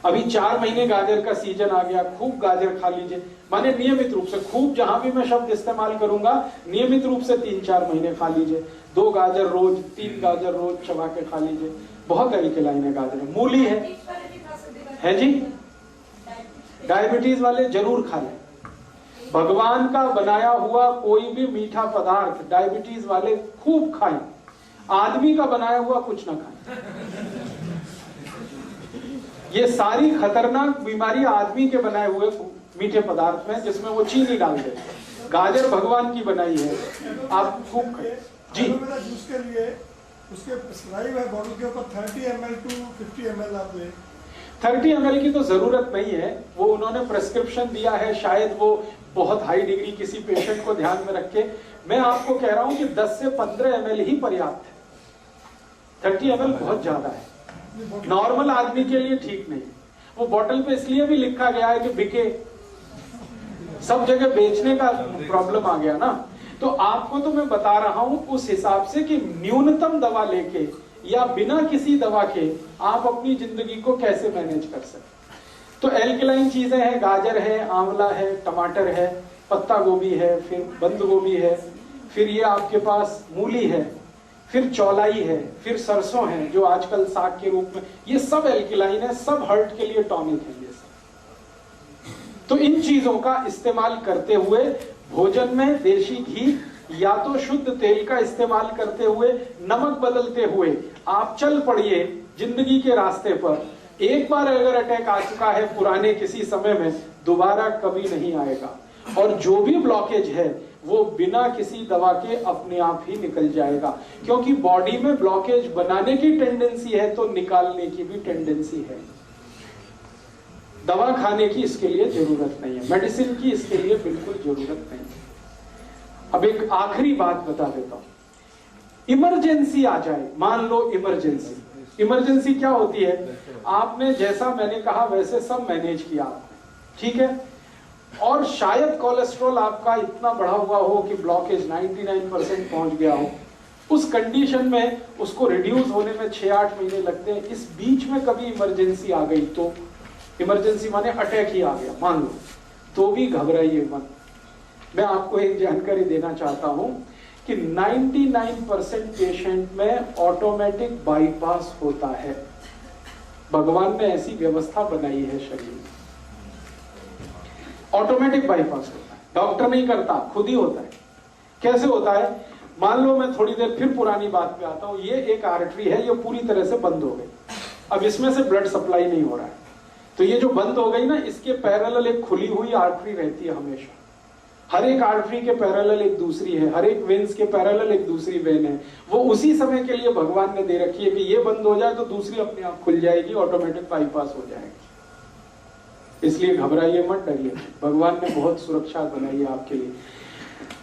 [SPEAKER 3] अभी 4 महीने गाजर का सीजन आ गया, खूब गाजर खा लीजिए। माने नियमित रूप से, खूब जहां भी मैं शब्द इस्तेमाल करूंगा, नियमित रूप से 3-4 महीने खा लीजिए। 2 गाजर रोज, 3 गाजर रोज चबा के खा लीजिए। बहुत एल्कलाइन है गाजर। मूली है जी, डायबिटीज वाले जरूर खा लें। भगवान का बनाया हुआ कोई भी मीठा पदार्थ डायबिटीज वाले खूब खाएं। आदमी का बनाया हुआ कुछ ना खाएं। ये सारी खतरनाक बीमारी आदमी के बनाए हुए मीठे पदार्थ में, जिसमें वो चीनी डाल दे। गाजर भगवान की बनाई है, आप खूब खाएं जी।
[SPEAKER 5] जूस के लिए उसके प्रिस्क्राइब है बॉटल के ऊपर 30 ml टू 50 ml आप लें।
[SPEAKER 3] 30 ml की तो जरूरत नहीं है, वो उन्होंने प्रेस्क्रिप्शन दिया है, शायद वो बहुत हाई डिग्री किसी पेशेंट को ध्यान में रख के। मैं आपको कह रहा हूं कि 10 से 15 ml ही पर्याप्त है। 30 ml बहुत ज्यादा है, नॉर्मल आदमी के लिए ठीक नहीं। वो बोतल पे इसलिए भी लिखा गया है कि बिके, सब जगह बेचने का प्रॉब्लम आ गया ना। तो आपको तो मैं बता रहा हूं उस हिसाब से कि न्यूनतम दवा लेके या बिना किसी दवा के आप अपनी जिंदगी को कैसे मैनेज कर सकते। तो एल्कलाइन चीजें हैं, गाजर है, आंवला है, टमाटर है, पत्ता गोभी है, फिर बंद गोभी है, फिर ये आपके पास मूली है, फिर चौलाई है, फिर सरसों है जो आजकल साग के रूप में, ये सब एल्कलाइन है, सब हार्ट के लिए टॉनिक है ये सब। तो इन चीजों का इस्तेमाल करते हुए भोजन में देशी घी या तो शुद्ध तेल का इस्तेमाल करते हुए, नमक बदलते हुए आप चल पड़िए जिंदगी के रास्ते पर। एक बार अगर अटैक आ चुका है पुराने किसी समय में, दोबारा कभी नहीं आएगा। और जो भी ब्लॉकेज है वो बिना किसी दवा के अपने आप ही निकल जाएगा, क्योंकि बॉडी में ब्लॉकेज बनाने की टेंडेंसी है तो निकालने की भी टेंडेंसी है। दवा खाने की इसके लिए जरूरत नहीं है, मेडिसिन की इसके लिए बिल्कुल जरूरत नहीं है। अब एक आखिरी बात बता देता हूं, इमरजेंसी आ जाए, मान लो इमरजेंसी क्या होती है, आपने जैसा मैंने कहा वैसे सब मैनेज किया आपने, ठीक है, और शायद कोलेस्ट्रॉल आपका इतना बढ़ा हुआ हो कि ब्लॉकेज 99% पहुंच गया हो। उस कंडीशन में उसको रिड्यूस होने में 6-8 महीने लगते हैं। इस बीच में कभी इमरजेंसी आ गई तो, इमरजेंसी माने अटैक ही आ गया मान लो, तो भी घबराइए मत। मैं आपको एक जानकारी देना चाहता हूं कि 99% पेशेंट में ऑटोमेटिक बाईपास होता है। भगवान ने ऐसी व्यवस्था बनाई है शरीर में, ऑटोमेटिक बाईपास होता है, डॉक्टर नहीं करता, खुद ही होता है। कैसे होता है, मान लो मैं थोड़ी देर फिर पुरानी बात पे आता हूं, ये एक आर्टरी है, ये पूरी तरह से बंद हो गई, अब इसमें से ब्लड सप्लाई नहीं हो रहा है, तो ये जो बंद हो गई ना, इसके पैरेलल एक खुली हुई आर्टरी रहती है हमेशा। हर एक आर्टरी के पैरेलल एक दूसरी है, हर एक वेन्स के पैरेलल एक दूसरी वेन है। वो उसी समय के लिए भगवान ने दे रखी है कि ये बंद हो जाए तो दूसरी अपने आप खुल जाएगी, ऑटोमेटिक बाईपास हो जाएगी। इसलिए घबराइए मत, डरिए, भगवान ने बहुत सुरक्षा बनाई है आपके लिए।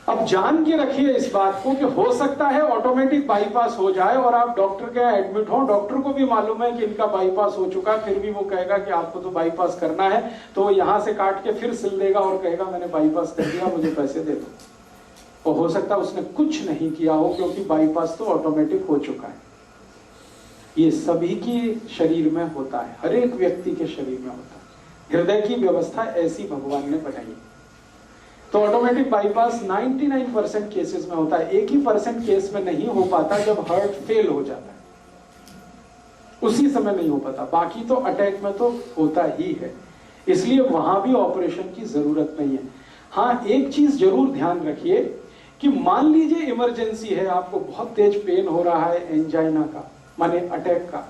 [SPEAKER 3] अब जान के रखिए इस बात को कि हो सकता है ऑटोमेटिक बाईपास हो जाए और आप डॉक्टर के यहाँ एडमिट हो, डॉक्टर को भी मालूम है कि इनका बाईपास हो चुका है, फिर भी वो कहेगा कि आपको तो बाईपास करना है, तो वो यहाँ से काट के फिर सिल देगा और कहेगा मैंने बाईपास कर दिया, मुझे पैसे दे दो। और हो सकता है उसने कुछ नहीं किया हो, क्योंकि बाईपास तो ऑटोमेटिक हो चुका है। ये सभी के शरीर में होता है, हर एक व्यक्ति के शरीर में होता है। हृदय की व्यवस्था ऐसी भगवान ने बनाई। तो ऑटोमेटिक बाईपास 99% केसेस में होता है। 1% केस में नहीं हो पाता जब हार्ट फेल हो जाता है, उसी समय नहीं हो पाता, बाकी तो अटैक में तो होता ही है। इसलिए वहां भी ऑपरेशन की जरूरत नहीं है। हाँ, एक चीज जरूर ध्यान रखिए कि मान लीजिए इमरजेंसी है, आपको बहुत तेज पेन हो रहा है, एंजाइना का माने अटैक का,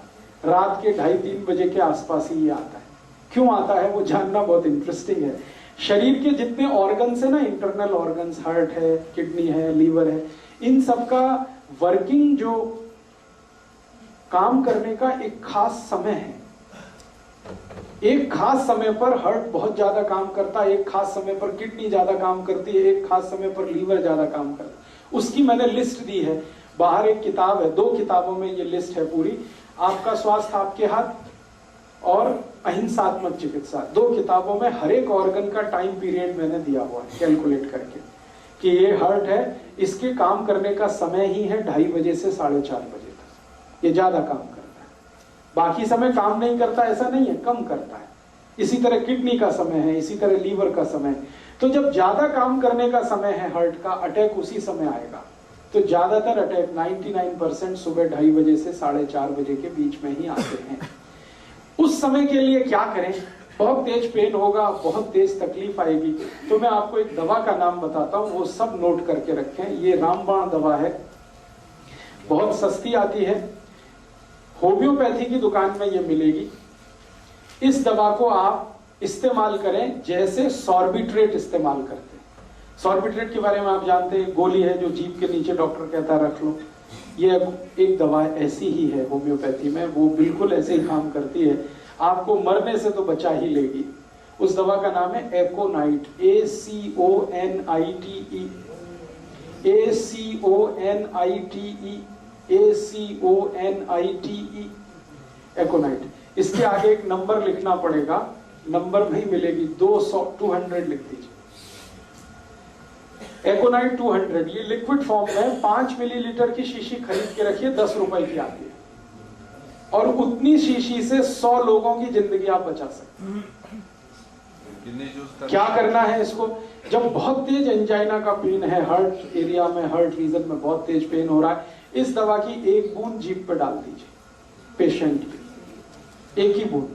[SPEAKER 3] रात के 2:30-3 बजे के आसपास ही ये आता है। क्यों आता है वो जानना बहुत इंटरेस्टिंग है। शरीर के जितने ऑर्गन्स है ना, इंटरनल ऑर्गन्स, हार्ट है, किडनी है, लीवर है, इन सब का वर्किंग जो काम करने का एक खास समय है। एक खास समय पर हार्ट बहुत ज्यादा काम करता है, एक खास समय पर किडनी ज्यादा काम करती है, एक खास समय पर लीवर ज्यादा काम करता है। उसकी मैंने लिस्ट दी है, बाहर एक किताब है, 2 किताबों में ये लिस्ट है पूरी। आपका स्वास्थ्य आपके हाथ और अहिंसात्मक चिकित्सा, 2 किताबों में हर एक ऑर्गन का टाइम पीरियड मैंने दिया हुआ है कैलकुलेट करके कि ये हार्ट है, इसके काम करने का समय ही है 2:30 बजे से 4:30 बजे तक, ये ज्यादा काम करता है। बाकी समय काम नहीं करता ऐसा नहीं है, कम करता है। इसी तरह किडनी का समय है, इसी तरह लीवर का समय है। तो जब ज्यादा काम करने का समय है हार्ट का, अटैक उसी समय आएगा। तो ज्यादातर अटैक 99% सुबह 2:30 बजे से 4:30 बजे के बीच में ही आते हैं। उस समय के लिए क्या करें, बहुत तेज पेन होगा, बहुत तेज तकलीफ आएगी, तो मैं आपको एक दवा का नाम बताता हूं, वो सब नोट करके रखें। ये रामबाण दवा है, बहुत सस्ती आती है, होम्योपैथी की दुकान में ये मिलेगी। इस दवा को आप इस्तेमाल करें जैसे सॉर्बिट्रेट इस्तेमाल करते हैं। सॉर्बिट्रेट के बारे में आप जानते हैं, गोली है जो जीभ के नीचे डॉक्टर कहता है रख लो, ये एक दवा ऐसी ही है होम्योपैथी में, वो बिल्कुल ऐसे ही काम करती है, आपको मरने से तो बचा ही लेगी। उस दवा का नाम है एकोनाइट, ACONITE, ACONITE, एकोनाइट। इसके आगे एक नंबर लिखना पड़ेगा, नंबर नहीं मिलेगी, 200 लिख दीजिए। एकोनाइट 200, ये लिक्विड फॉर्म में 5 मिलीलीटर की शीशी खरीद के रखिए, 10 रुपए की आती है, और उतनी शीशी से 100 लोगों की जिंदगी आप बचा सकते हैं। क्या करना है इसको, जब बहुत तेज एंजाइना का पेन है, हार्ट एरिया में, हार्ट रीजन में बहुत तेज पेन हो रहा है, इस दवा की एक बूंद जीभ पे डाल दीजिए पेशेंट पे, एक ही बूंद।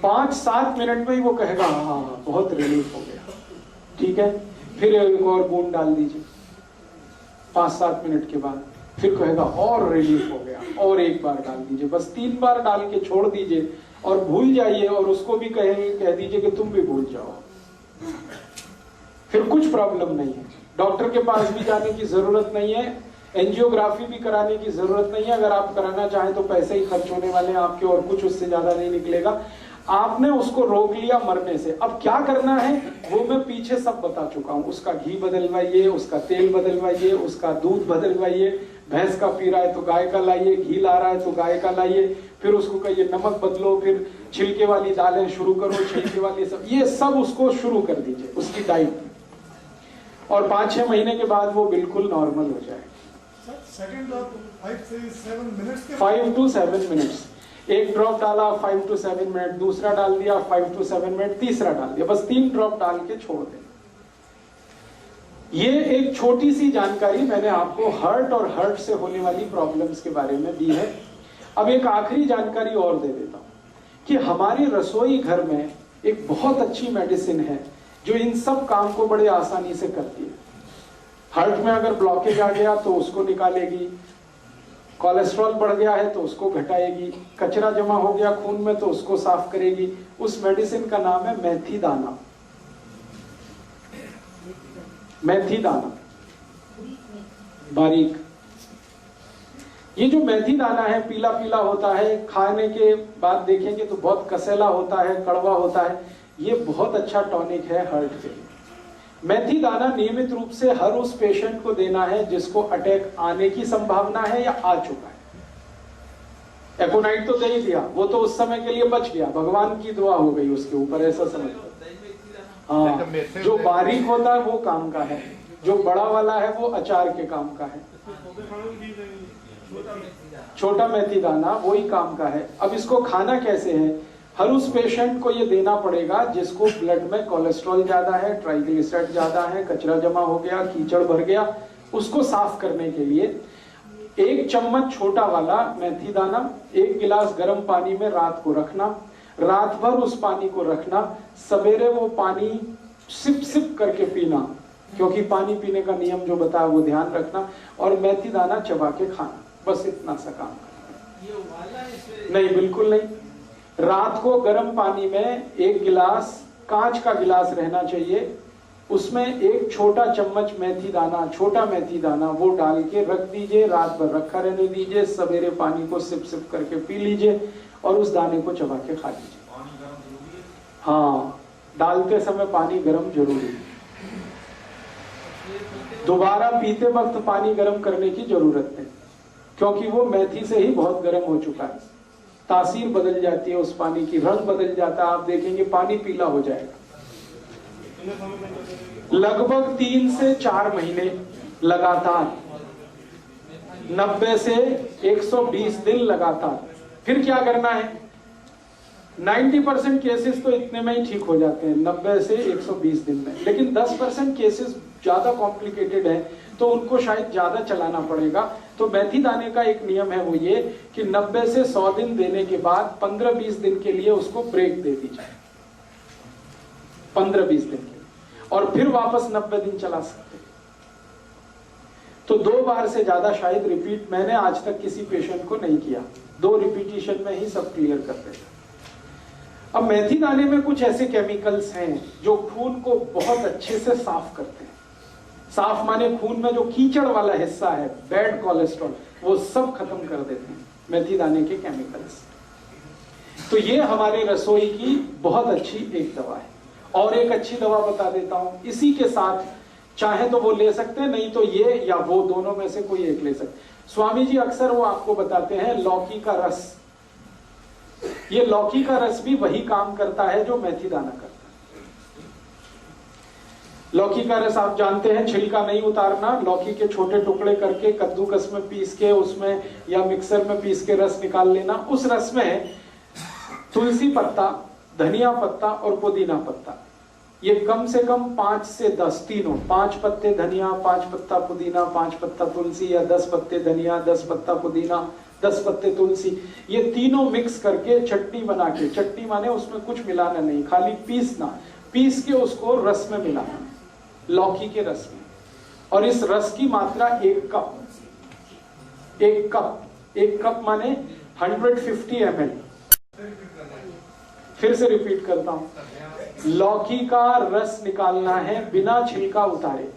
[SPEAKER 3] 5-7 मिनट में ही वो कहेगा हाँ बहुत रिलीफ हो गया, ठीक है। फिर एक और बूंद डाल दीजिए 5-7 मिनट के बाद, फिर कहेगा और रिलीफ हो गया, और एक बार डाल दीजिए, बस 3 बार डाल के छोड़ दीजिए और भूल जाइए, और उसको भी कह दीजिए कि तुम भी भूल जाओ, फिर कुछ प्रॉब्लम नहीं है। डॉक्टर के पास भी जाने की जरूरत नहीं है, एंजियोग्राफी भी कराने की जरूरत नहीं है। अगर आप कराना चाहें तो पैसे ही खर्च होने वाले हैं आपके, और कुछ उससे ज्यादा नहीं निकलेगा। आपने उसको रोक लिया मरने से, अब क्या करना है वो मैं पीछे सब बता चुका हूं। उसका घी बदलवाइए, उसका तेल बदलवाइए, उसका दूध बदलवाइए, भैंस का पी रहा है तो गाय का लाइए, घी ला रहा है तो गाय का लाइए, फिर उसको कहिए नमक बदलो, फिर छिलके वाली दालें शुरू करो, छिलके वाली सब, ये सब उसको शुरू कर दीजिए उसकी डाइट, और 5-6 महीने के बाद वो बिल्कुल नॉर्मल हो जाए।
[SPEAKER 5] सेकंड ड्रॉप 5 से 7 मिनट्स के
[SPEAKER 3] 5 to 7 मिनट्स, एक ड्रॉप डाला 5 to 7 मिनट, दूसरा डाल दिया 5 to 7 मिनट, तीसरा डाल दिया, बस 3 ड्रॉप डाल के छोड़ दें। ये एक छोटी सी जानकारी मैंने आपको हार्ट और हार्ट से होने वाली प्रॉब्लम्स के बारे में दी है। अब एक आखिरी जानकारी और दे देता हूं कि हमारी रसोई घर में एक बहुत अच्छी मेडिसिन है जो इन सब काम को बड़े आसानी से करती है। हार्ट में अगर ब्लॉकेज आ गया तो उसको निकालेगी, कोलेस्ट्रॉल बढ़ गया है तो उसको घटाएगी, कचरा जमा हो गया खून में तो उसको साफ करेगी। उस मेडिसिन का नाम है मेथी दाना। मेथी दाना बारीक, ये जो मेथी दाना है पीला पीला होता है, खाने के बाद देखेंगे तो बहुत कसेला होता है, कड़वा होता है। ये बहुत अच्छा टॉनिक है हार्ट के लिए। मेथी दाना नियमित रूप से हर उस पेशेंट को देना है जिसको अटैक आने की संभावना है या आ चुका है। एकोनाइट तो दे ही दिया, वो तो उस समय के लिए बच गया, भगवान की दुआ हो गई उसके ऊपर, ऐसा समझ। हाँ, जो बारीक होता है वो काम का है, जो बड़ा वाला है वो अचार के काम का है। छोटा मेथी दाना वही काम का है। अब इसको खाना कैसे है, हर उस पेशेंट को ये देना पड़ेगा जिसको ब्लड में कोलेस्ट्रॉल ज्यादा है, ट्राइग्लिसराइड ज्यादा है, कचरा जमा हो गया, कीचड़ भर गया, उसको साफ करने के लिए 1 चम्मच छोटा वाला मेथी दाना 1 गिलास गर्म पानी में रात को रखना, रात भर उस पानी को रखना, सवेरे वो पानी सिप सिप करके पीना, क्योंकि पानी पीने का नियम जो बताया वो ध्यान रखना, और मेथी दाना चबा के खाना, बस इतना सा काम करना। नहीं, बिल्कुल नहीं। रात को गर्म पानी में 1 गिलास, कांच का गिलास रहना चाहिए, उसमें 1 छोटा चम्मच मेथी दाना, छोटा मेथी दाना वो डाल के रख दीजिए, रात भर रखा रहने दीजिए, सवेरे पानी को सिप सिप करके पी लीजिए और उस दाने को चबा के खा लीजिए। हाँ, डालते समय पानी गर्म जरूरी है। दोबारा पीते वक्त पानी गर्म करने की जरूरत नहीं, क्योंकि वो मेथी से ही बहुत गर्म हो चुका है, तासीर बदल जाती है उस पानी की, रंग बदल जाता है, आप देखेंगे पानी पीला हो जाएगा। लगभग 3 से 4 महीने लगातार, 90 से 120 दिन लगातार। फिर क्या करना है, 90% केसेस तो इतने में ही ठीक हो जाते हैं, 90 से 120 दिन में, लेकिन 10% केसेस ज्यादा कॉम्प्लिकेटेड है तो उनको शायद ज्यादा चलाना पड़ेगा। तो मेथी दाने का एक नियम है, वो ये कि 90 से 100 दिन देने के बाद 15-20 दिन के लिए उसको ब्रेक दे दीजिए, 15-20 दिन के लिए, और फिर वापस 90 दिन चला सकते हैं। तो 2 बार से ज्यादा शायद रिपीट मैंने आज तक किसी पेशेंट को नहीं किया, 2 रिपीटिशन में ही सब क्लियर कर देता। अब मेथी दाने में कुछ ऐसे केमिकल्स हैं जो खून को बहुत अच्छे से साफ करते हैं, साफ माने खून में जो कीचड़ वाला हिस्सा है, बैड कोलेस्ट्रॉल, वो सब खत्म कर देते हैं मेथी दाने के केमिकल्स। तो ये हमारे रसोई की बहुत अच्छी एक दवा है। और एक अच्छी दवा बता देता हूं, इसी के साथ चाहे तो वो ले सकते हैं, नहीं तो ये या वो दोनों में से कोई एक ले सकते। स्वामी जी अक्सर वो आपको बताते हैं लौकी का रस। ये लौकी का रस भी वही काम करता है जो मेथी दाना करता है। लौकी का रस आप जानते हैं, छिलका नहीं उतारना, लौकी के छोटे टुकड़े करके कद्दूकस में पीस के उसमें या मिक्सर में पीस के रस निकाल लेना। उस रस में तुलसी पत्ता, धनिया पत्ता और पुदीना पत्ता, ये कम से कम 5 से 10 तीनों, 5 पत्ते धनिया, 5 पत्ता पुदीना, 5 पत्ता तुलसी, या 10 पत्ते धनिया, 10 पत्ता पुदीना, 10 पत्ते तुलसी, ये तीनों मिक्स करके चटनी बना के, चटनी माने उसमें कुछ मिलाना नहीं, खाली पीसना, पीस के उसको रस में मिलाना, लौकी के रस में। और इस रस की मात्रा 1 कप, 1 कप माने 150 ml। फिर से रिपीट करता हूं, लौकी का रस निकालना है बिना छिलका उतारे,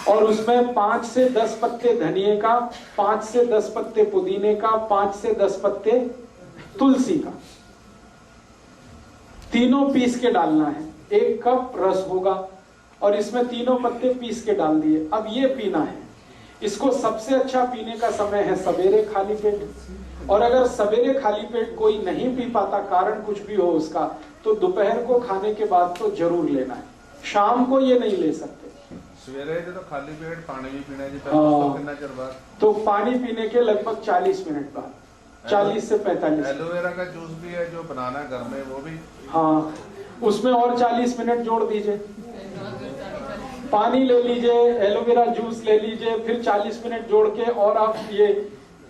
[SPEAKER 3] और उसमें 5 से 10 पत्ते धनिए का, 5 से 10 पत्ते पुदीने का, 5 से 10 पत्ते तुलसी का, तीनों पीस के डालना है। 1 कप रस होगा और इसमें तीनों पत्ते पीस के डाल दिए। अब ये पीना है। इसको सबसे अच्छा पीने का समय है सवेरे खाली पेट, और अगर सवेरे खाली पेट कोई नहीं पी पाता, कारण कुछ भी हो उसका, तो दोपहर को खाने के बाद तो जरूर लेना है, शाम को ये नहीं ले सकते।
[SPEAKER 4] सवेरे तो खाली पेट पानी भी पीना जी,
[SPEAKER 3] हाँ।
[SPEAKER 4] चਿਰ बाद
[SPEAKER 3] तो पानी पीने के लगभग 40 मिनट बाद, 40 से 45।
[SPEAKER 4] एलोवेरा का जूस भी है जो बनाना घर में, वो भी
[SPEAKER 3] हाँ, उसमें और 40 मिनट जोड़ दीजिए। पानी ले लीजिए, एलोवेरा जूस ले लीजिए, फिर 40 मिनट जोड़ के और आप ये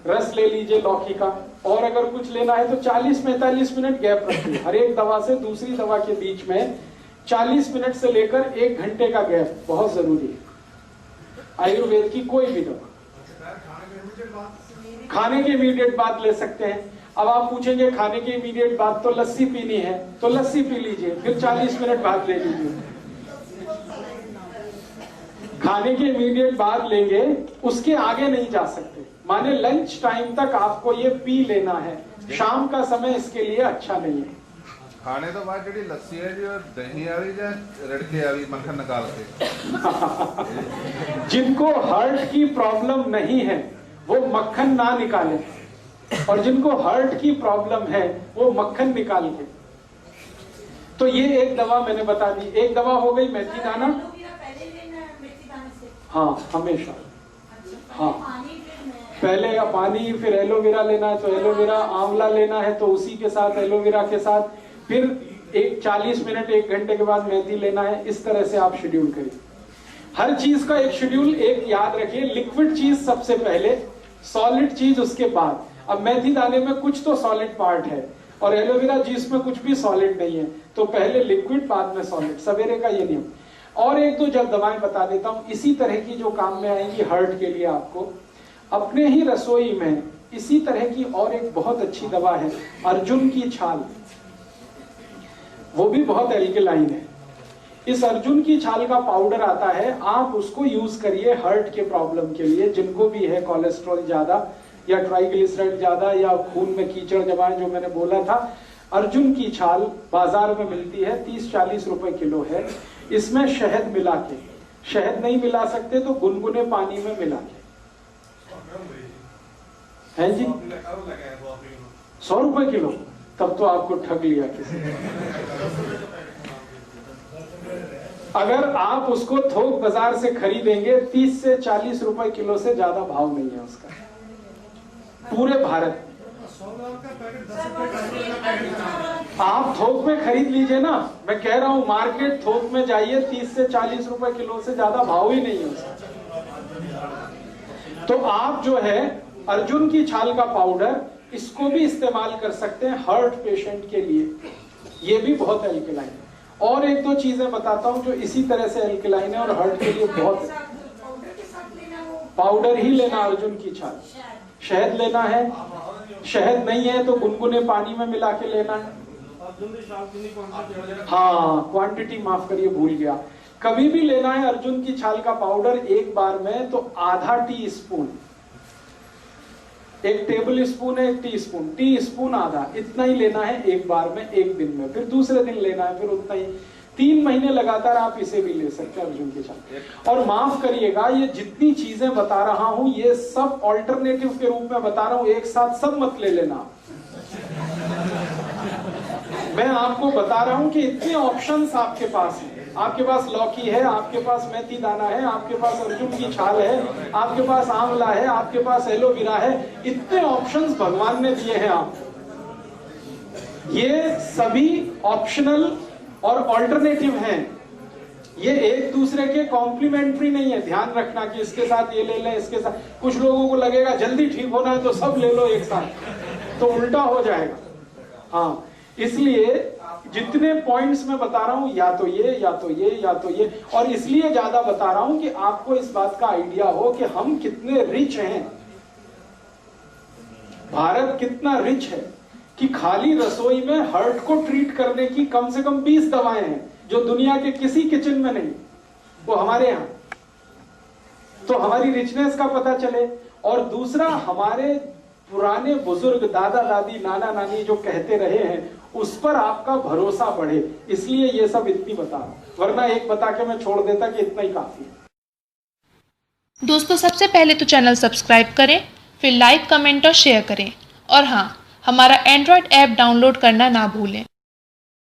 [SPEAKER 3] रस ले लीजिए लौकी का, और अगर कुछ लेना है तो 40-45 मिनट गैप रखिए। हर एक दवा से दूसरी दवा के बीच में 40 मिनट से लेकर 1 घंटे का गैप बहुत जरूरी है। आयुर्वेद की कोई भी दवा खाने के इमीडिएट बाद ले सकते हैं। अब आप पूछेंगे खाने के इमीडिएट बाद तो लस्सी पीनी है, तो लस्सी पी लीजिए, फिर 40 मिनट बाद ले लीजिए। खाने के इमीडिएट बाद लेंगे, उसके आगे नहीं जा सकते, माने लंच टाइम तक आपको ये पी लेना है। शाम का समय इसके लिए अच्छा नहीं है।
[SPEAKER 4] खाने तो बाद जी लस्सी है जो दही आ रही या रड़के आ रही मक्खन निकाल के।
[SPEAKER 3] जिनको हार्ट की प्रॉब्लम नहीं है वो मक्खन ना निकाले, और जिनको हार्ट की प्रॉब्लम है वो मक्खन निकाल के। तो ये एक दवा मैंने बता दी। एक दवा हो गई मेथी दाना, हाँ हमेशा, हाँ पहले पानी, फिर एलोवेरा लेना है तो एलोवेरा, आंवला लेना है तो उसी के साथ एलोवेरा के साथ, फिर 40 मिनट 1 घंटे के बाद मेथी लेना है। इस तरह से आप शेड्यूल करिए। हर चीज का एक शेड्यूल एक याद रखिए, लिक्विड चीज सबसे पहले, सॉलिड चीज उसके बाद। अब मेथी दाने में कुछ तो सॉलिड पार्ट है और एलोवेरा जूस में कुछ भी सॉलिड नहीं है, तो पहले लिक्विड बाद में सॉलिड, सवेरे का ये नियम। और एक दो जब दवाएं बता देता हूं इसी तरह की जो काम में आएंगी हार्ट के लिए। आपको अपने ही रसोई में इसी तरह की और एक बहुत अच्छी दवा है, अर्जुन की छाल, वो भी बहुत एल्केलाइन है। इस अर्जुन की छाल का पाउडर आता है, आप उसको यूज करिए हार्ट के प्रॉब्लम के लिए, जिनको भी है कोलेस्ट्रॉल ज्यादा या ट्राइग्लिसराइड ज्यादा या खून में कीचड़ जमा है, जो मैंने बोला था। अर्जुन की छाल बाजार में मिलती है, 30-40 रुपए किलो है। इसमें शहद मिला के, शहद नहीं मिला सकते तो गुनगुने पानी में मिला के, है जी, 100 रुपए किलो, तब तो आपको ठग लिया किसी ने। अगर आप उसको थोक बाजार से खरीदेंगे 30 से 40 रुपए किलो से ज्यादा भाव नहीं है उसका, पूरे भारत। आप थोक में खरीद लीजिए ना, मैं कह रहा हूं मार्केट थोक में जाइए, 30 से 40 रुपए किलो से ज्यादा भाव ही नहीं है उसका। तो आप जो है अर्जुन की छाल का पाउडर, इसको भी इस्तेमाल कर सकते हैं हार्ट पेशेंट के लिए, ये भी बहुत एल्केलाइन है। और एक दो चीजें बताता हूं जो इसी तरह से एल्केलाइन है और हार्ट के लिए बहुत। पाउडर ही लेना अर्जुन की छाल, शहद लेना है, शहद नहीं है तो गुनगुने पानी में मिला के लेना है। हाँ क्वांटिटी माफ करिए, भूल गया। कभी भी लेना है अर्जुन की छाल का पाउडर एक बार में तो आधा टी स्पून, एक टेबल स्पून है, एक टी स्पून आधा, इतना ही लेना है एक बार में, एक दिन में। फिर दूसरे दिन लेना है, फिर उतना ही। 3 महीने लगातार आप इसे भी ले सकते हैं, अर्जुन की छाल। और माफ करिएगा, ये जितनी चीजें बता रहा हूं ये सब ऑल्टरनेटिव के रूप में बता रहा हूं, एक साथ सब मत ले लेना। मैं आपको बता रहा हूं कि इतने ऑप्शंस आपके पास हैं। आपके पास लौकी है, आपके पास मेथी दाना है, आपके पास अर्जुन की छाल है, आपके पास आंवला है, आपके पास एलोवेरा है। इतने ऑप्शंस भगवान ने दिए हैं आपको। ये सभी ऑप्शनल और ऑल्टरनेटिव हैं, ये एक दूसरे के कॉम्प्लीमेंट्री नहीं है। ध्यान रखना कि इसके साथ ये ले लें, इसके साथ। कुछ लोगों को लगेगा जल्दी ठीक होना है तो सब ले लो एक साथ, तो उल्टा हो जाएगा। हाँ, इसलिए जितने पॉइंट्स मैं बता रहा हूं, या तो ये या तो ये या तो ये, और इसलिए ज्यादा बता रहा हूं कि आपको इस बात का आइडिया हो कि हम कितने रिच हैं। भारत कितना रिच है कि खाली रसोई में हार्ट को ट्रीट करने की कम से कम 20 दवाएं हैं, जो दुनिया के किसी किचन में नहीं, वो हमारे यहां। तो हमारी रिचनेस का पता चले। और दूसरा, हमारे पुराने बुजुर्ग, दादा दादी, नाना नानी जो कहते रहे हैं, उस पर आपका भरोसा बढ़े, इसलिए ये सब इतनी बता, वरना एक बता के मैं छोड़ देता कि इतना ही काफी है।
[SPEAKER 6] दोस्तों, सबसे पहले तो चैनल सब्सक्राइब करें, फिर लाइक, कमेंट और शेयर करें। और हाँ, हमारा एंड्रॉयड ऐप डाउनलोड करना ना भूलें।